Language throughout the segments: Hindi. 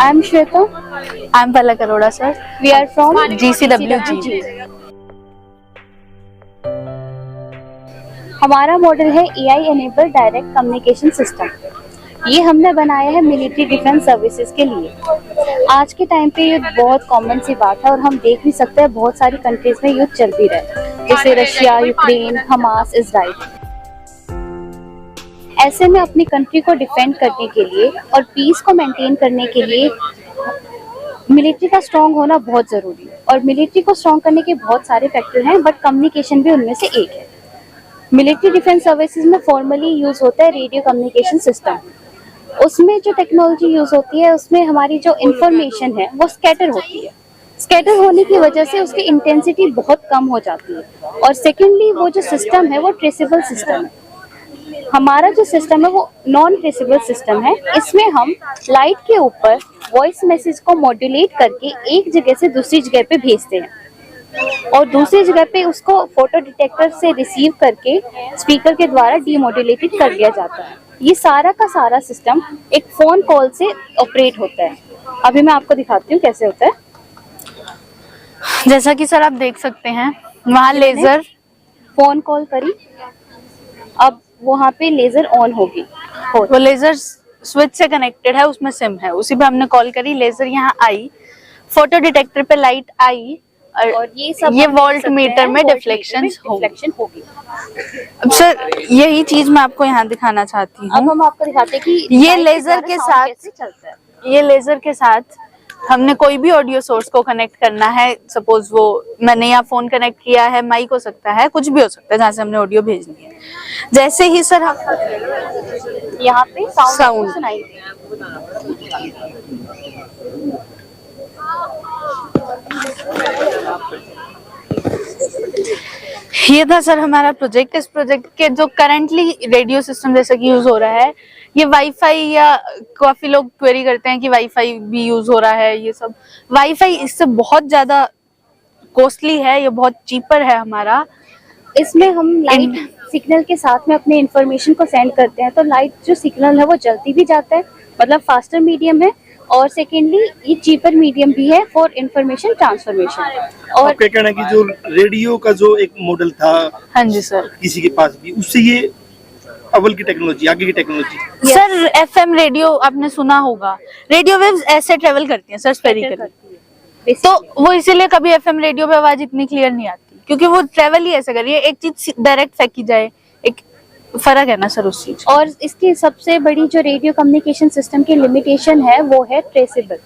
I'm Shweta. I'm Palak Arora, sir. We are from GCWG. हमारा मॉडल है AI enable direct communication system. ये हमने बनाया है मिलिट्री डिफेंस सर्विसेज के लिए। आज के टाइम पे युद्ध बहुत कॉमन सी बात है और हम देख भी सकते हैं बहुत सारी कंट्रीज में युद्ध चल भी रहा है, जैसे रशिया, यूक्रेन, हमास, इजराइल। ऐसे में अपनी कंट्री को डिफेंड करने के लिए और पीस को मेंटेन करने के लिए मिलिट्री का स्ट्रॉन्ग होना बहुत जरूरी है। और मिलिट्री को स्ट्रॉन्ग करने के बहुत सारे फैक्टर हैं, बट कम्युनिकेशन भी उनमें से एक है। मिलिट्री डिफेंस सर्विसेज में फॉर्मली यूज होता है रेडियो कम्युनिकेशन सिस्टम। उसमें जो टेक्नोलॉजी यूज होती है उसमें हमारी जो इंफॉर्मेशन है वो स्कैटर होती है। स्कैटर होने की वजह से उसकी इंटेंसिटी बहुत कम हो जाती है। और सेकेंडली वो जो सिस्टम है वो ट्रेसेबल सिस्टम है। हमारा जो सिस्टम है वो नॉन ट्रेसेबल सिस्टम है। इसमें हम लाइट के ऊपर वॉइस मैसेज को मॉड्यूलेट करके एक जगह से दूसरी जगह पे भेजते हैं और दूसरी जगह पे उसको फोटो डिटेक्टर से रिसीव करके स्पीकर के द्वारा डीमोड्यूलेटेड कर दिया जाता है। ये सारा का सारा सिस्टम एक फोन कॉल से ऑपरेट होता है। अभी मैं आपको दिखाती हूँ कैसे होता है। जैसा कि सर आप देख सकते हैं वहाँ लेजर फोन कॉल करी, अब वहाँ पे लेजर ऑन होगी। वो लेजर स्विच से कनेक्टेड है, उसमें सिम है, उसी पे हमने कॉल करी, लेजर यहाँ आई, फोटो डिटेक्टर पे लाइट आई और ये वोल्ट मीटर में डिफ्लेक्शन होगी। अब सर यही चीज मैं आपको यहाँ दिखाना चाहती हूँ। अब हम आपको दिखाते हैं कि ये लेजर के साथ चलता है। ये लेजर के साथ हमने कोई भी ऑडियो सोर्स को कनेक्ट करना है, सपोज वो मैंने यहाँ फोन कनेक्ट किया है, माइक हो सकता है, कुछ भी हो सकता है जहाँ से हमने ऑडियो भेजनी है। जैसे ही सर हम यहाँ पे साउंड सुनाई ये था सर हमारा प्रोजेक्ट। इस प्रोजेक्ट के जो करंटली रेडियो सिस्टम जैसा कि यूज हो रहा है, ये वाईफाई, या काफी लोग क्वेरी करते हैं कि वाईफाई भी यूज हो रहा है। ये सब वाईफाई इससे बहुत ज्यादा कॉस्टली है, ये बहुत चीपर है हमारा। इसमें हम लाइट सिग्नल के साथ में अपने इंफॉर्मेशन को सेंड करते हैं, तो लाइट जो सिग्नल है वो जल्दी भी जाता है, मतलब फास्टर मीडियम है। और सेकेंडली ये चीपर मीडियम भी है फॉर इंफॉर्मेशन ट्रांसफॉर्मेशन। और आपका कहना है कि जो रेडियो का जो एक मॉडल था, हाँ जी सर, किसी के पास भी, उससे ये अव्वल की टेक्नोलॉजी, आगे की टेक्नोलॉजी। सर एफएम रेडियो आपने सुना होगा, रेडियो वेव्स ऐसे ट्रेवल करती हैं सर स्फेरिकली, तो वो इसीलिए कभी एफएम रेडियो पे आवाज इतनी क्लियर नहीं आती, क्योंकि वो ट्रेवल ही ऐसे कर रही है। एक चीज डायरेक्ट फेंकी जाए, एक फर्क है ना सर उस चीज। और इसकी सबसे बड़ी जो रेडियो कम्युनिकेशन सिस्टम की लिमिटेशन है वो है ट्रेसेबल,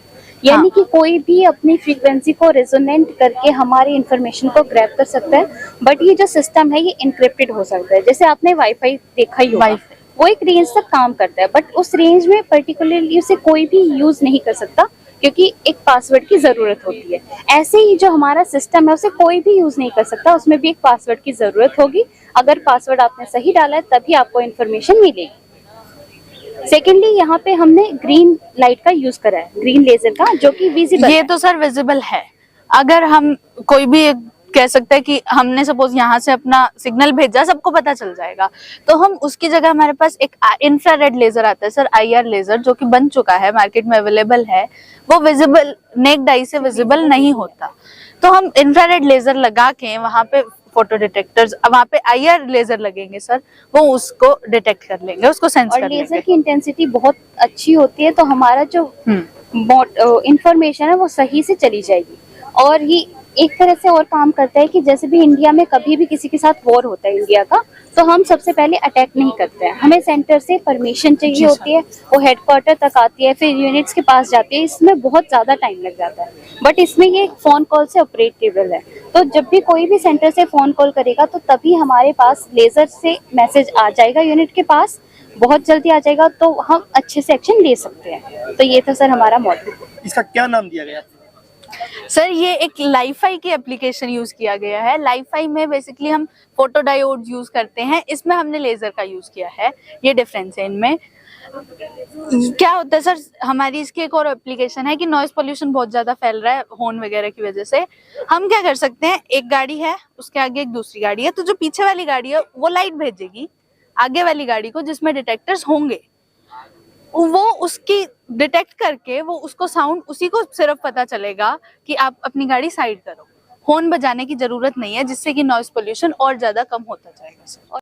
यानी कि कोई भी अपनी फ्रीक्वेंसी को रेजोनेंट करके हमारी इंफॉर्मेशन को ग्रैब कर सकता है। बट ये जो सिस्टम है ये इनक्रिप्टेड हो सकता है। जैसे आपने वाईफाई देखा ही होगा, वो एक रेंज तक काम करता है, बट उस रेंज में पर्टिकुलरली उसे कोई भी यूज नहीं कर सकता, क्योंकि एक पासवर्ड की जरूरत होती है। ऐसे ही जो हमारा सिस्टम है उसे कोई भी यूज नहीं कर सकता, उसमें भी एक पासवर्ड की जरूरत होगी। अगर पासवर्ड आपने सही डाला है तभी आपको इन्फॉर्मेशन मिलेगी। सेकेंडली यहाँ पे हमने ग्रीन लाइट का यूज करा है, ग्रीन लेजर का, जो कि विजिबल ये तो सर विजिबल है। अगर हम कोई भी कह सकते हैं कि हमने सपोज यहाँ से अपना सिग्नल भेजा, सबको पता चल जाएगा, तो हम उसकी जगह हमारे पास एक इंफ्रारेड लेजर आता है सर, IR लेजर, जो कि बन चुका है, मार्केट में अवेलेबल है। वो विजिबल नेक्ड आई से विजिबल नहीं होता, तो हम इंफ्रारेड लेजर लगा के वहां पे फोटो डिटेक्टर्स, वहाँ पे IR लेजर लगेंगे सर, वो उसको डिटेक्ट कर लेंगे, उसको सेंस कर लेंगे। लेजर की इंटेंसिटी बहुत अच्छी होती है, तो हमारा जो इंफॉर्मेशन है वो सही से चली जाएगी। और ये एक तरह से और काम करता है कि जैसे भी इंडिया में कभी भी किसी के साथ वॉर होता है इंडिया का, तो हम सबसे पहले अटैक नहीं करते हैं, हमें सेंटर से परमिशन चाहिए होती है, वो हेडक्वार्टर तक आती है, फिर यूनिट्स के पास जाती है, इसमें बहुत ज्यादा टाइम लग जाता है। बट इसमें ये फोन कॉल से ऑपरेटेबल है, तो जब भी कोई भी सेंटर से फोन कॉल करेगा तो तभी हमारे पास लेजर से मैसेज आ जाएगा यूनिट के पास, बहुत जल्दी आ जाएगा, तो हम अच्छे से एक्शन ले सकते हैं। तो ये था सर हमारा मॉडल। इसका क्या नाम दिया गया? सर ये एक लाइफाई की एप्लीकेशन यूज किया गया है। लाइफाई में बेसिकली हम फोटो डायोड यूज करते हैं, इसमें हमने लेजर का यूज किया है, ये डिफरेंस है इनमें। क्या होता है सर, हमारी इसकी एक और एप्लीकेशन है कि नॉइज पोल्यूशन बहुत ज्यादा फैल रहा है हॉर्न वगैरह की वजह से। हम क्या कर सकते हैं, एक गाड़ी है, उसके आगे एक दूसरी गाड़ी है, तो जो पीछे वाली गाड़ी है वो लाइट भेजेगी आगे वाली गाड़ी को जिसमें डिटेक्टर्स होंगे, वो उसकी डिटेक्ट करके वो उसको साउंड उसी को सिर्फ पता चलेगा कि आप अपनी गाड़ी साइड करो, हॉर्न बजाने की जरूरत नहीं है, जिससे कि नॉइज पोल्यूशन और ज्यादा कम होता जाएगा सर।